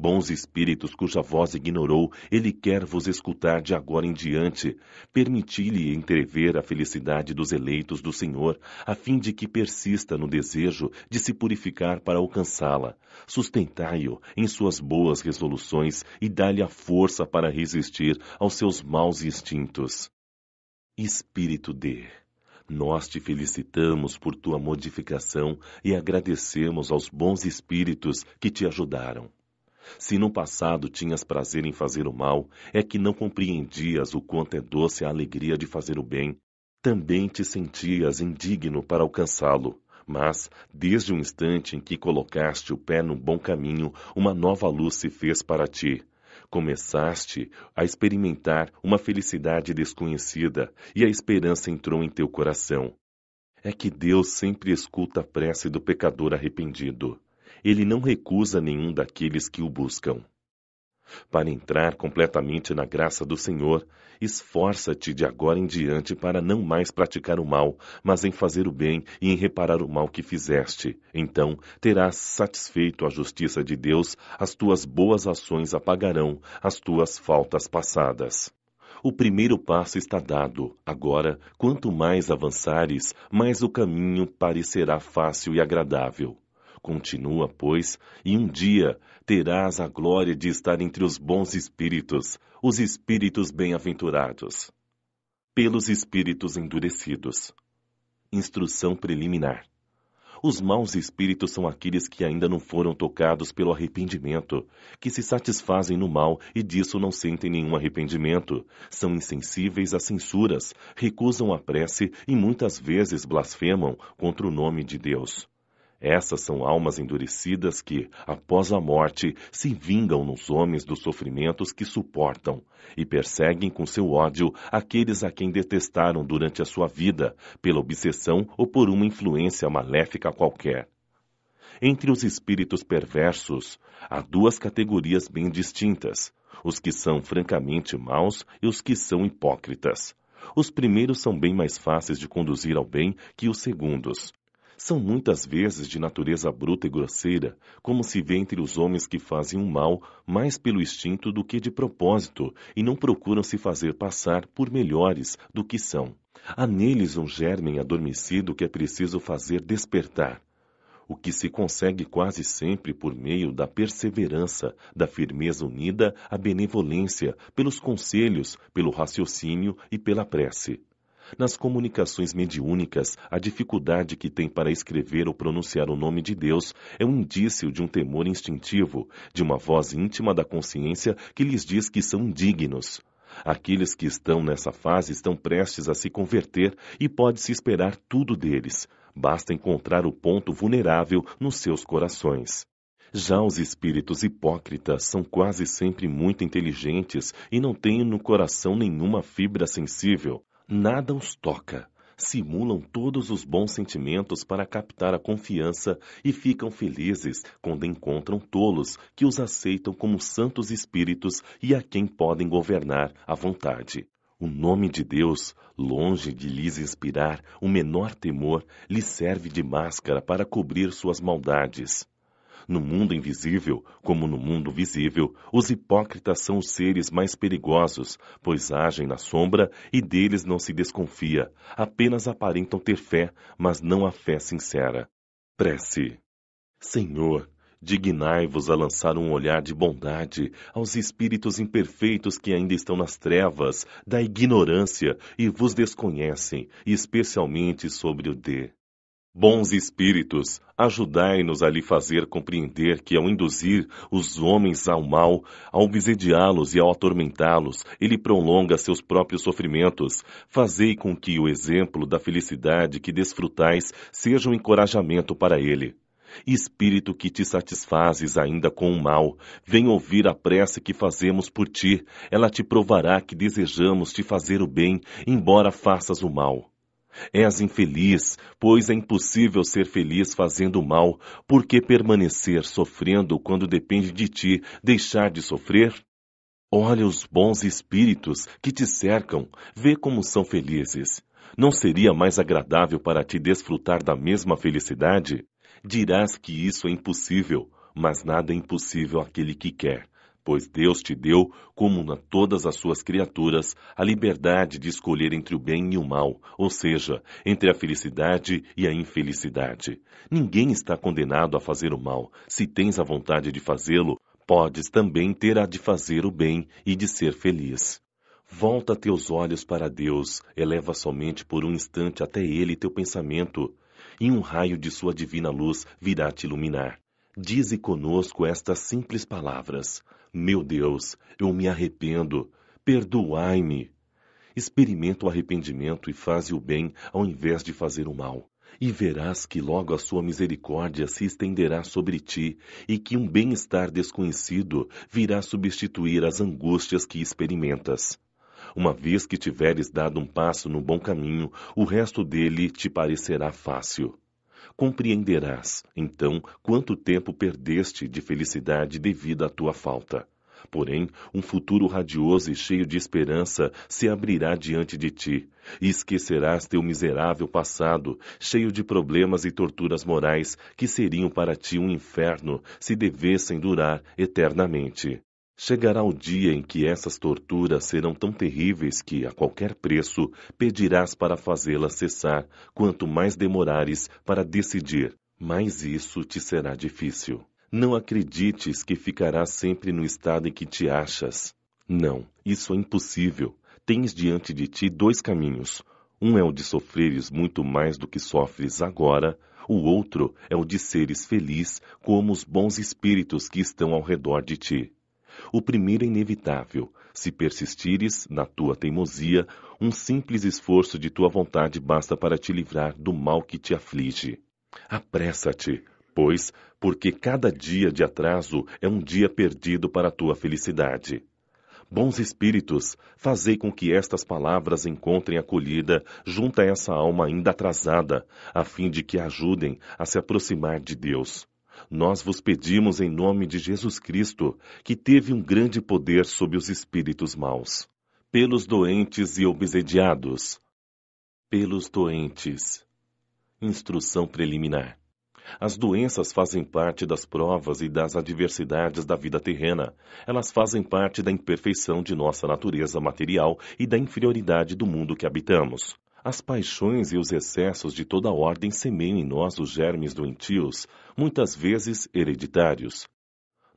Bons espíritos cuja voz ignorou, ele quer vos escutar de agora em diante. Permiti-lhe entrever a felicidade dos eleitos do Senhor, a fim de que persista no desejo de se purificar para alcançá-la. Sustentai-o em suas boas resoluções e dai-lhe a força para resistir aos seus maus instintos. Espírito D, nós te felicitamos por tua modificação e agradecemos aos bons espíritos que te ajudaram. Se no passado tinhas prazer em fazer o mal, é que não compreendias o quanto é doce a alegria de fazer o bem. Também te sentias indigno para alcançá-lo. Mas, desde o instante em que colocaste o pé no bom caminho, uma nova luz se fez para ti. Começaste a experimentar uma felicidade desconhecida e a esperança entrou em teu coração. É que Deus sempre escuta a prece do pecador arrependido. Ele não recusa nenhum daqueles que o buscam. Para entrar completamente na graça do Senhor, esforça-te de agora em diante para não mais praticar o mal, mas em fazer o bem e em reparar o mal que fizeste. Então terás satisfeito a justiça de Deus, as tuas boas ações apagarão as tuas faltas passadas. O primeiro passo está dado. Agora, quanto mais avançares, mais o caminho parecerá fácil e agradável. Continua, pois, e um dia terás a glória de estar entre os bons espíritos, os espíritos bem-aventurados. Pelos espíritos endurecidos. Instrução preliminar. Os maus espíritos são aqueles que ainda não foram tocados pelo arrependimento, que se satisfazem no mal e disso não sentem nenhum arrependimento. São insensíveis às censuras, recusam a prece e muitas vezes blasfemam contra o nome de Deus. Essas são almas endurecidas que, após a morte, se vingam nos homens dos sofrimentos que suportam e perseguem com seu ódio aqueles a quem detestaram durante a sua vida, pela obsessão ou por uma influência maléfica qualquer. Entre os espíritos perversos, há duas categorias bem distintas, os que são francamente maus e os que são hipócritas. Os primeiros são bem mais fáceis de conduzir ao bem que os segundos. São muitas vezes de natureza bruta e grosseira, como se vê entre os homens que fazem o mal mais pelo instinto do que de propósito e não procuram se fazer passar por melhores do que são. Há neles um germe adormecido que é preciso fazer despertar, o que se consegue quase sempre por meio da perseverança, da firmeza unida à benevolência, pelos conselhos, pelo raciocínio e pela prece. Nas comunicações mediúnicas, a dificuldade que tem para escrever ou pronunciar o nome de Deus é um indício de um temor instintivo, de uma voz íntima da consciência que lhes diz que são indignos. Aqueles que estão nessa fase estão prestes a se converter e pode-se esperar tudo deles. Basta encontrar o ponto vulnerável nos seus corações. Já os espíritos hipócritas são quase sempre muito inteligentes e não têm no coração nenhuma fibra sensível. Nada os toca. Simulam todos os bons sentimentos para captar a confiança e ficam felizes quando encontram tolos que os aceitam como santos espíritos e a quem podem governar à vontade. O nome de Deus, longe de lhes inspirar o menor temor, lhes serve de máscara para cobrir suas maldades. No mundo invisível, como no mundo visível, os hipócritas são os seres mais perigosos, pois agem na sombra e deles não se desconfia. Apenas aparentam ter fé, mas não a fé sincera. Prece. Senhor, dignai-vos a lançar um olhar de bondade aos espíritos imperfeitos que ainda estão nas trevas da ignorância e vos desconhecem, especialmente sobre o D. Bons espíritos, ajudai-nos a lhe fazer compreender que ao induzir os homens ao mal, ao obsediá-los e ao atormentá-los, ele prolonga seus próprios sofrimentos. Fazei com que o exemplo da felicidade que desfrutais seja um encorajamento para ele. Espírito que te satisfazes ainda com o mal, vem ouvir a prece que fazemos por ti. Ela te provará que desejamos te fazer o bem, embora faças o mal. És infeliz, pois é impossível ser feliz fazendo o mal. Por que permanecer sofrendo quando depende de ti deixar de sofrer? Olha os bons espíritos que te cercam, vê como são felizes. Não seria mais agradável para ti desfrutar da mesma felicidade? Dirás que isso é impossível. mas nada é impossível àquele que quer, pois Deus te deu, como a todas as suas criaturas, a liberdade de escolher entre o bem e o mal, ou seja, entre a felicidade e a infelicidade. Ninguém está condenado a fazer o mal. Se tens a vontade de fazê-lo, podes também ter a de fazer o bem e de ser feliz. Volta teus olhos para Deus, eleva somente por um instante até Ele teu pensamento, e um raio de sua divina luz virá te iluminar. Dize conosco estas simples palavras: Meu Deus, eu me arrependo, perdoai-me. Experimenta o arrependimento e faze o bem ao invés de fazer o mal. E verás que logo a sua misericórdia se estenderá sobre ti e que um bem-estar desconhecido virá substituir as angústias que experimentas. Uma vez que tiveres dado um passo no bom caminho, o resto dele te parecerá fácil. Compreenderás, então, quanto tempo perdeste de felicidade devido à tua falta. Porém, um futuro radioso e cheio de esperança se abrirá diante de ti, e esquecerás teu miserável passado, cheio de problemas e torturas morais que seriam para ti um inferno se devessem durar eternamente. Chegará o dia em que essas torturas serão tão terríveis que, a qualquer preço, pedirás para fazê-las cessar, quanto mais demorares para decidir, mais isso te será difícil. Não acredites que ficarás sempre no estado em que te achas. Não, isso é impossível. Tens diante de ti dois caminhos. Um é o de sofreres muito mais do que sofres agora, o outro é o de seres feliz como os bons espíritos que estão ao redor de ti. O primeiro é inevitável. Se persistires na tua teimosia, um simples esforço de tua vontade basta para te livrar do mal que te aflige. Apressa-te, pois, porque cada dia de atraso é um dia perdido para a tua felicidade. Bons espíritos, fazei com que estas palavras encontrem acolhida junto a essa alma ainda atrasada, a fim de que a ajudem a se aproximar de Deus. Nós vos pedimos em nome de Jesus Cristo, que teve um grande poder sobre os espíritos maus. Pelos doentes e obsediados. Pelos doentes. Instrução preliminar. As doenças fazem parte das provas e das adversidades da vida terrena. Elas fazem parte da imperfeição de nossa natureza material e da inferioridade do mundo que habitamos. As paixões e os excessos de toda ordem semeiam em nós os germes doentios, muitas vezes hereditários.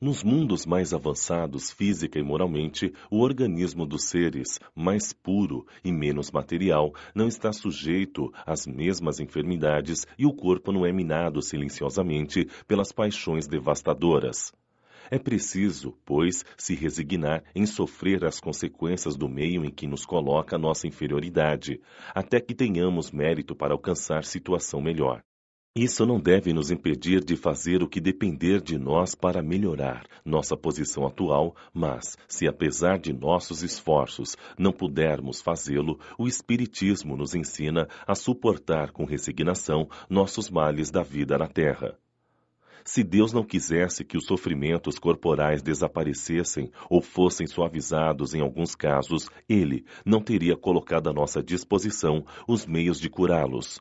Nos mundos mais avançados, física e moralmente, o organismo dos seres, mais puro e menos material, não está sujeito às mesmas enfermidades e o corpo não é minado silenciosamente pelas paixões devastadoras. É preciso, pois, se resignar em sofrer as consequências do meio em que nos coloca a nossa inferioridade, até que tenhamos mérito para alcançar situação melhor. Isso não deve nos impedir de fazer o que depender de nós para melhorar nossa posição atual, mas, se apesar de nossos esforços não pudermos fazê-lo, o Espiritismo nos ensina a suportar com resignação nossos males da vida na Terra. Se Deus não quisesse que os sofrimentos corporais desaparecessem ou fossem suavizados em alguns casos, Ele não teria colocado à nossa disposição os meios de curá-los.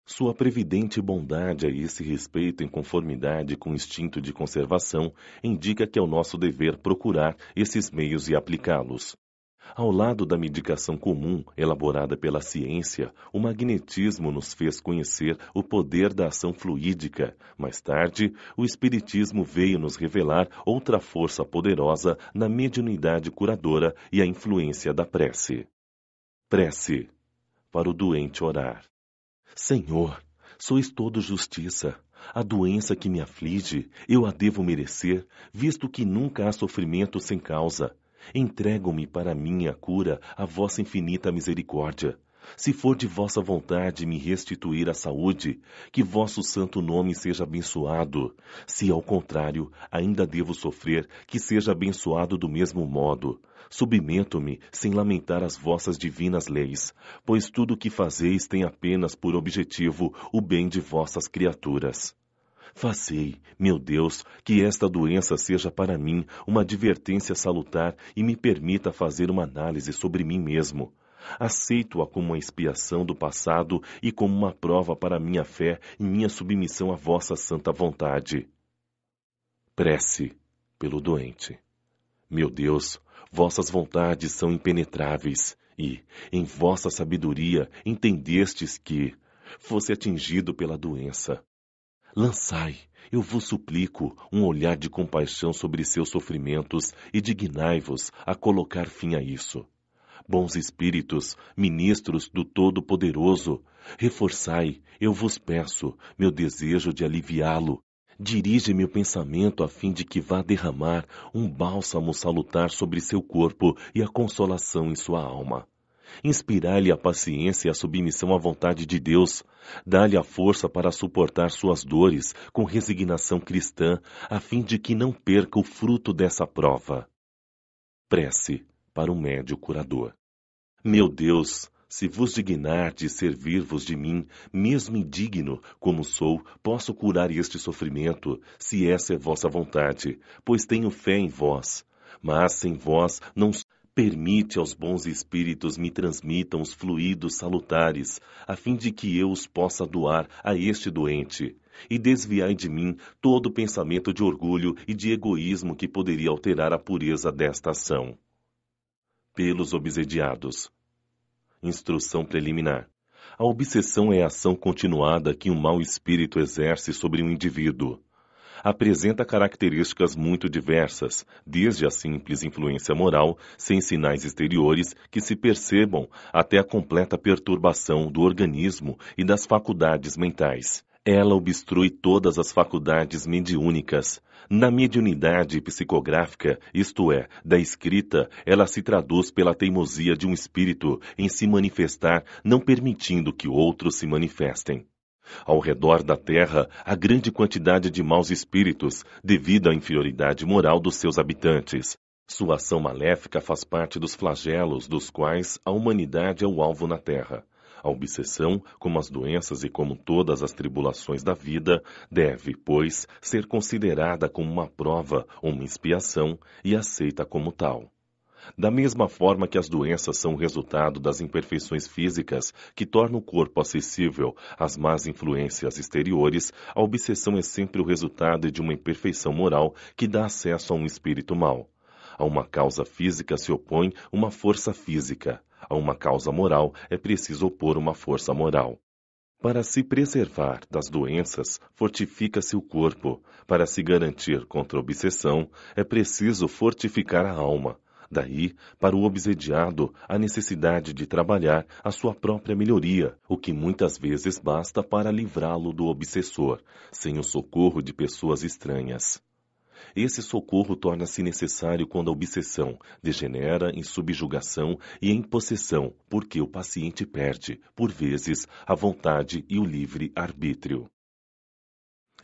Sua previdente bondade a esse respeito, em conformidade com o instinto de conservação, indica que é o nosso dever procurar esses meios e aplicá-los. Ao lado da medicação comum, elaborada pela ciência, o magnetismo nos fez conhecer o poder da ação fluídica. Mais tarde, o Espiritismo veio nos revelar outra força poderosa na mediunidade curadora e a influência da prece. Prece. Para o doente orar. Senhor, sois todo justiça. A doença que me aflige, eu a devo merecer, visto que nunca há sofrimento sem causa. Entrego-me para minha cura a vossa infinita misericórdia. Se for de vossa vontade me restituir a saúde, que vosso santo nome seja abençoado. Se, ao contrário, ainda devo sofrer, que seja abençoado do mesmo modo. Submeto-me sem lamentar as vossas divinas leis, pois tudo o que fazeis tem apenas por objetivo o bem de vossas criaturas. Fazei, meu Deus, que esta doença seja para mim uma advertência salutar e me permita fazer uma análise sobre mim mesmo. Aceito-a como uma expiação do passado e como uma prova para minha fé e minha submissão à vossa santa vontade. Prece pelo doente. Meu Deus, vossas vontades são impenetráveis e, em vossa sabedoria, entendestes que fosse atingido pela doença. Lançai, eu vos suplico, um olhar de compaixão sobre seus sofrimentos e dignai-vos a colocar fim a isso. Bons espíritos, ministros do Todo-Poderoso, reforçai, eu vos peço, meu desejo de aliviá-lo. Dirige-me o pensamento a fim de que vá derramar um bálsamo salutar sobre seu corpo e a consolação em sua alma. Inspirai-lhe a paciência e a submissão à vontade de Deus. Dá-lhe a força para suportar suas dores com resignação cristã, a fim de que não perca o fruto dessa prova. Prece para o médio curador. Meu Deus, se vos dignardes servir-vos de mim, mesmo indigno como sou, posso curar este sofrimento, se essa é vossa vontade, pois tenho fé em vós. Mas sem vós não permite aos bons espíritos me transmitam os fluidos salutares, a fim de que eu os possa doar a este doente. E desviai de mim todo pensamento de orgulho e de egoísmo que poderia alterar a pureza desta ação. Pelos obsediados. Instrução preliminar. A obsessão é a ação continuada que um mau espírito exerce sobre um indivíduo. Apresenta características muito diversas, desde a simples influência moral, sem sinais exteriores que se percebam, até a completa perturbação do organismo e das faculdades mentais. Ela obstrui todas as faculdades mediúnicas. Na mediunidade psicográfica, isto é, da escrita, ela se traduz pela teimosia de um espírito em se manifestar, não permitindo que outros se manifestem. Ao redor da Terra, há grande quantidade de maus espíritos, devido à inferioridade moral dos seus habitantes. Sua ação maléfica faz parte dos flagelos dos quais a humanidade é o alvo na Terra. A obsessão, como as doenças e como todas as tribulações da vida, deve, pois, ser considerada como uma prova ou uma expiação e aceita como tal. Da mesma forma que as doenças são o resultado das imperfeições físicas que tornam o corpo acessível às más influências exteriores, a obsessão é sempre o resultado de uma imperfeição moral que dá acesso a um espírito mau. A uma causa física se opõe uma força física. A uma causa moral é preciso opor uma força moral. Para se preservar das doenças, fortifica-se o corpo. Para se garantir contra a obsessão, é preciso fortificar a alma. Daí, para o obsediado, a necessidade de trabalhar a sua própria melhoria, o que muitas vezes basta para livrá-lo do obsessor, sem o socorro de pessoas estranhas. Esse socorro torna-se necessário quando a obsessão degenera em subjugação e em possessão, porque o paciente perde, por vezes, a vontade e o livre arbítrio.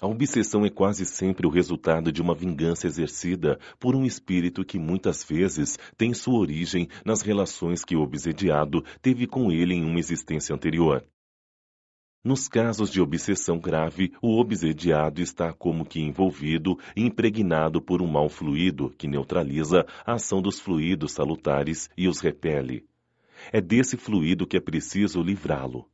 A obsessão é quase sempre o resultado de uma vingança exercida por um espírito que muitas vezes tem sua origem nas relações que o obsediado teve com ele em uma existência anterior. Nos casos de obsessão grave, o obsediado está como que envolvido e impregnado por um mau fluido que neutraliza a ação dos fluidos salutares e os repele. É desse fluido que é preciso livrá-lo.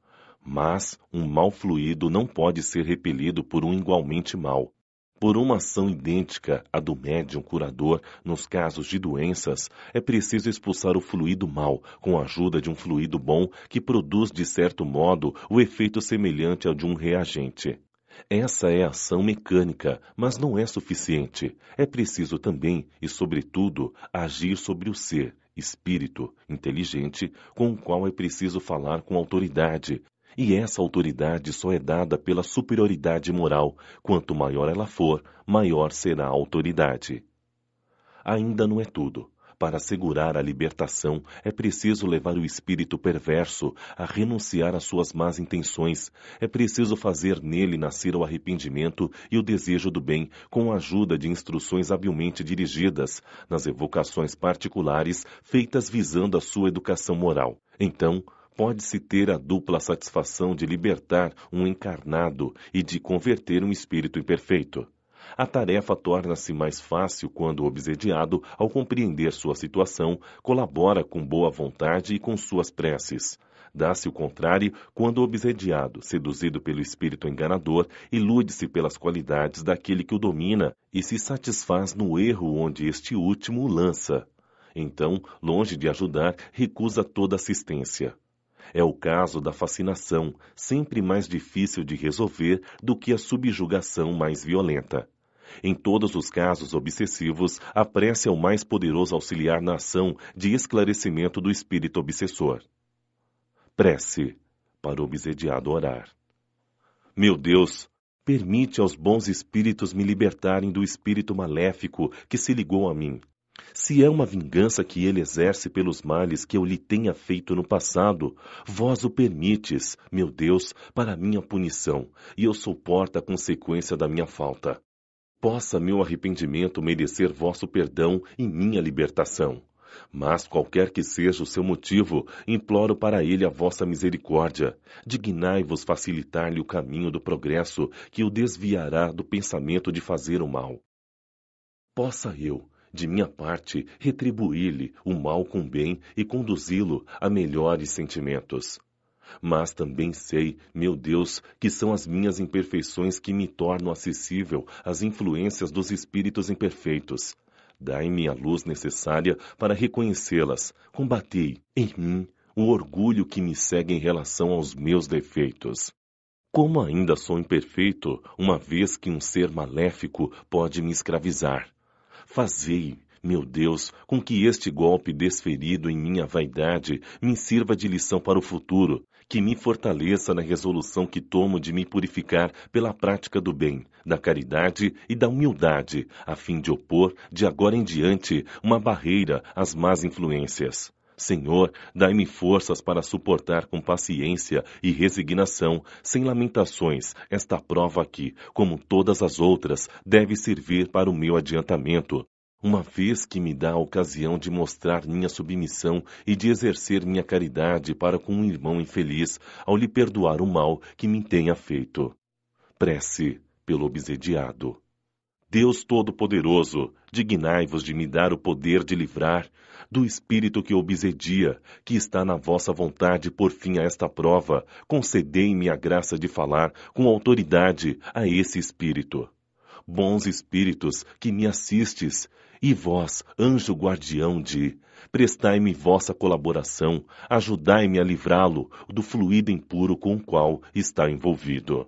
Mas um mau fluido não pode ser repelido por um igualmente mau. Por uma ação idêntica à do médium curador, nos casos de doenças, é preciso expulsar o fluido mau com a ajuda de um fluido bom que produz, de certo modo, o efeito semelhante ao de um reagente. Essa é a ação mecânica, mas não é suficiente. É preciso também, e sobretudo, agir sobre o ser, espírito, inteligente, com o qual é preciso falar com autoridade. E essa autoridade só é dada pela superioridade moral. Quanto maior ela for, maior será a autoridade. Ainda não é tudo. Para assegurar a libertação, é preciso levar o espírito perverso a renunciar às suas más intenções. É preciso fazer nele nascer o arrependimento e o desejo do bem, com a ajuda de instruções habilmente dirigidas, nas evocações particulares feitas visando a sua educação moral. Então, pode-se ter a dupla satisfação de libertar um encarnado e de converter um espírito imperfeito. A tarefa torna-se mais fácil quando o obsediado, ao compreender sua situação, colabora com boa vontade e com suas preces. Dá-se o contrário quando o obsediado, seduzido pelo espírito enganador, ilude-se pelas qualidades daquele que o domina e se satisfaz no erro onde este último o lança. Então, longe de ajudar, recusa toda assistência. É o caso da fascinação, sempre mais difícil de resolver do que a subjugação mais violenta. Em todos os casos obsessivos, a prece é o mais poderoso auxiliar na ação de esclarecimento do espírito obsessor. Prece para o obsediado orar. Meu Deus, permite aos bons espíritos me libertarem do espírito maléfico que se ligou a mim. Se é uma vingança que ele exerce pelos males que eu lhe tenha feito no passado, vós o permites, meu Deus, para minha punição, e eu suporto a consequência da minha falta. Possa meu arrependimento merecer vosso perdão e minha libertação. Mas, qualquer que seja o seu motivo, imploro para ele a vossa misericórdia. Dignai-vos facilitar-lhe o caminho do progresso, que o desviará do pensamento de fazer o mal. Possa eu, de minha parte, retribuir-lhe o mal com bem e conduzi-lo a melhores sentimentos. Mas também sei, meu Deus, que são as minhas imperfeições que me tornam acessível às influências dos espíritos imperfeitos. Dai-me a luz necessária para reconhecê-las. Combatei, em mim, o orgulho que me segue em relação aos meus defeitos. Como ainda sou imperfeito, uma vez que um ser maléfico pode me escravizar. Fazei, meu Deus, com que este golpe desferido em minha vaidade me sirva de lição para o futuro, que me fortaleça na resolução que tomo de me purificar pela prática do bem, da caridade e da humildade, a fim de opor, de agora em diante, uma barreira às más influências. Senhor, dai-me forças para suportar com paciência e resignação, sem lamentações, esta prova que, como todas as outras, deve servir para o meu adiantamento, uma vez que me dá a ocasião de mostrar minha submissão e de exercer minha caridade para com um irmão infeliz, ao lhe perdoar o mal que me tenha feito. Prece pelo obsediado. Deus Todo-Poderoso, dignai-vos de me dar o poder de livrar do espírito que obsedia, que está na vossa vontade por fim a esta prova. Concedei-me a graça de falar com autoridade a esse espírito. Bons espíritos que me assistes, e vós, anjo guardião prestai-me vossa colaboração, ajudai-me a livrá-lo do fluido impuro com o qual está envolvido.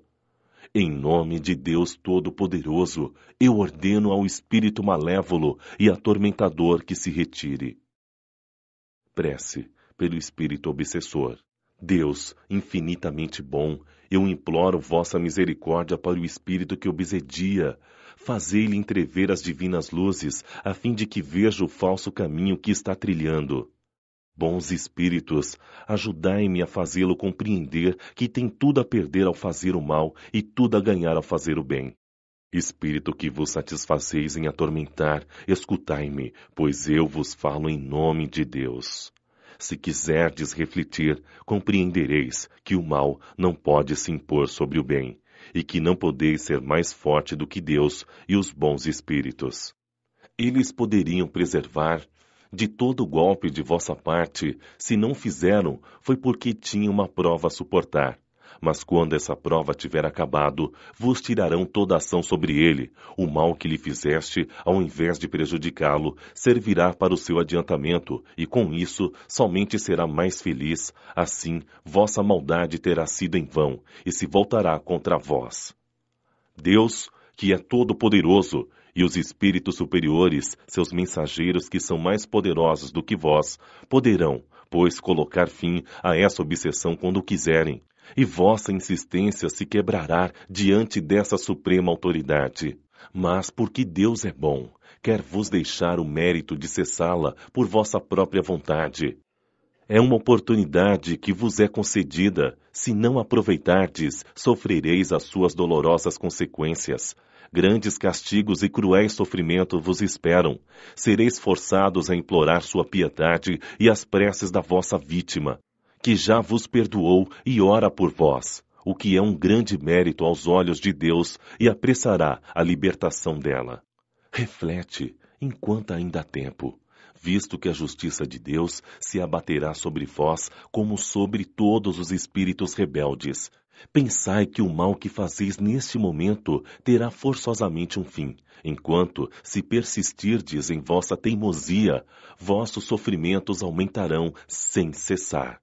Em nome de Deus Todo-Poderoso, eu ordeno ao espírito malévolo e atormentador que se retire. Prece pelo espírito obsessor. Deus, infinitamente bom, eu imploro vossa misericórdia para o espírito que obsedia. Fazei-lhe entrever as divinas luzes, a fim de que veja o falso caminho que está trilhando. Bons espíritos, ajudai-me a fazê-lo compreender que tem tudo a perder ao fazer o mal e tudo a ganhar ao fazer o bem. Espírito que vos satisfazeis em atormentar, escutai-me, pois eu vos falo em nome de Deus. Se quiserdes refletir, compreendereis que o mal não pode se impor sobre o bem, e que não podeis ser mais forte do que Deus e os bons espíritos. Eles poderiam preservar de todo golpe de vossa parte. Se não fizeram, foi porque tinham uma prova a suportar. Mas quando essa prova tiver acabado, vos tirarão toda a ação sobre ele. O mal que lhe fizeste, ao invés de prejudicá-lo, servirá para o seu adiantamento, e com isso somente será mais feliz. Assim, vossa maldade terá sido em vão, e se voltará contra vós. Deus, que é todo-poderoso, e os espíritos superiores, seus mensageiros que são mais poderosos do que vós, poderão, pois, colocar fim a essa obsessão quando quiserem, e vossa insistência se quebrará diante dessa suprema autoridade. Mas, porque Deus é bom, quer vos deixar o mérito de cessá-la por vossa própria vontade. É uma oportunidade que vos é concedida. Se não aproveitardes, sofrereis as suas dolorosas consequências. Grandes castigos e cruéis sofrimentos vos esperam. Sereis forçados a implorar sua piedade e as preces da vossa vítima, que já vos perdoou e ora por vós, o que é um grande mérito aos olhos de Deus e apressará a libertação dela. Reflete, enquanto ainda há tempo. visto que a justiça de Deus se abaterá sobre vós como sobre todos os espíritos rebeldes. Pensai que o mal que fazeis neste momento terá forçosamente um fim, enquanto, se persistirdes em vossa teimosia, vossos sofrimentos aumentarão sem cessar.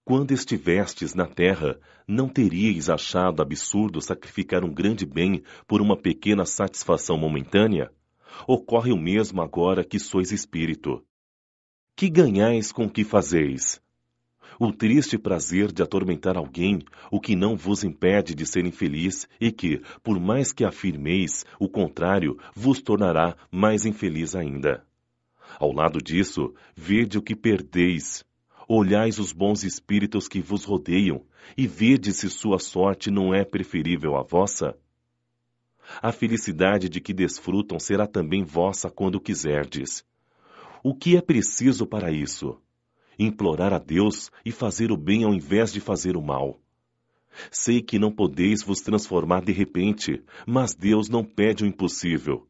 Quando estivestes na terra, não teríeis achado absurdo sacrificar um grande bem por uma pequena satisfação momentânea? Ocorre o mesmo agora que sois espírito. Que ganhais com o que fazeis? O triste prazer de atormentar alguém, o que não vos impede de ser infeliz e que, por mais que afirmeis o contrário, vos tornará mais infeliz ainda. Ao lado disso, vede o que perdeis. Olhais os bons espíritos que vos rodeiam e vede se sua sorte não é preferível à vossa. A felicidade de que desfrutam será também vossa quando quiserdes. O que é preciso para isso? Implorar a Deus e fazer o bem ao invés de fazer o mal. Sei que não podeis vos transformar de repente, mas Deus não pede o impossível.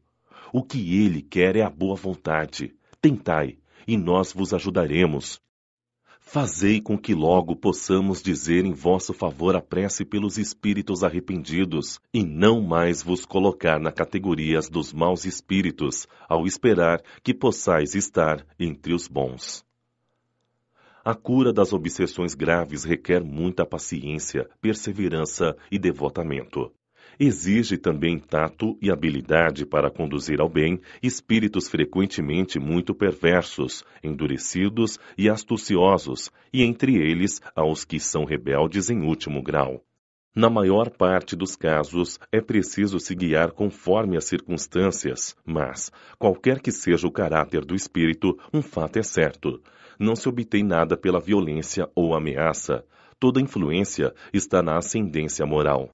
O que Ele quer é a boa vontade. Tentai, e nós vos ajudaremos. Fazei com que logo possamos dizer em vosso favor a prece pelos espíritos arrependidos, e não mais vos colocar na categoria dos maus espíritos, ao esperar que possais estar entre os bons. A cura das obsessões graves requer muita paciência, perseverança e devotamento. Exige também tato e habilidade para conduzir ao bem espíritos frequentemente muito perversos, endurecidos e astuciosos, e entre eles aos que são rebeldes em último grau. Na maior parte dos casos, é preciso se guiar conforme as circunstâncias, mas, qualquer que seja o caráter do espírito, um fato é certo. Não se obtém nada pela violência ou ameaça. Toda influência está na ascendência moral.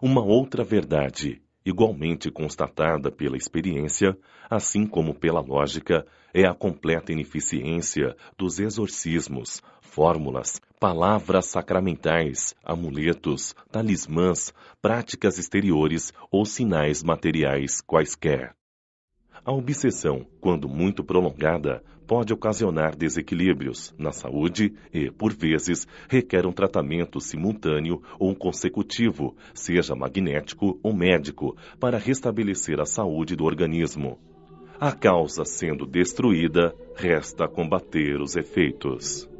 Uma outra verdade, igualmente constatada pela experiência, assim como pela lógica, é a completa ineficiência dos exorcismos, fórmulas, palavras sacramentais, amuletos, talismãs, práticas exteriores ou sinais materiais quaisquer. A obsessão, quando muito prolongada, pode ocasionar desequilíbrios na saúde e, por vezes, requer um tratamento simultâneo ou consecutivo, seja magnético ou médico, para restabelecer a saúde do organismo. A causa sendo destruída, resta combater os efeitos.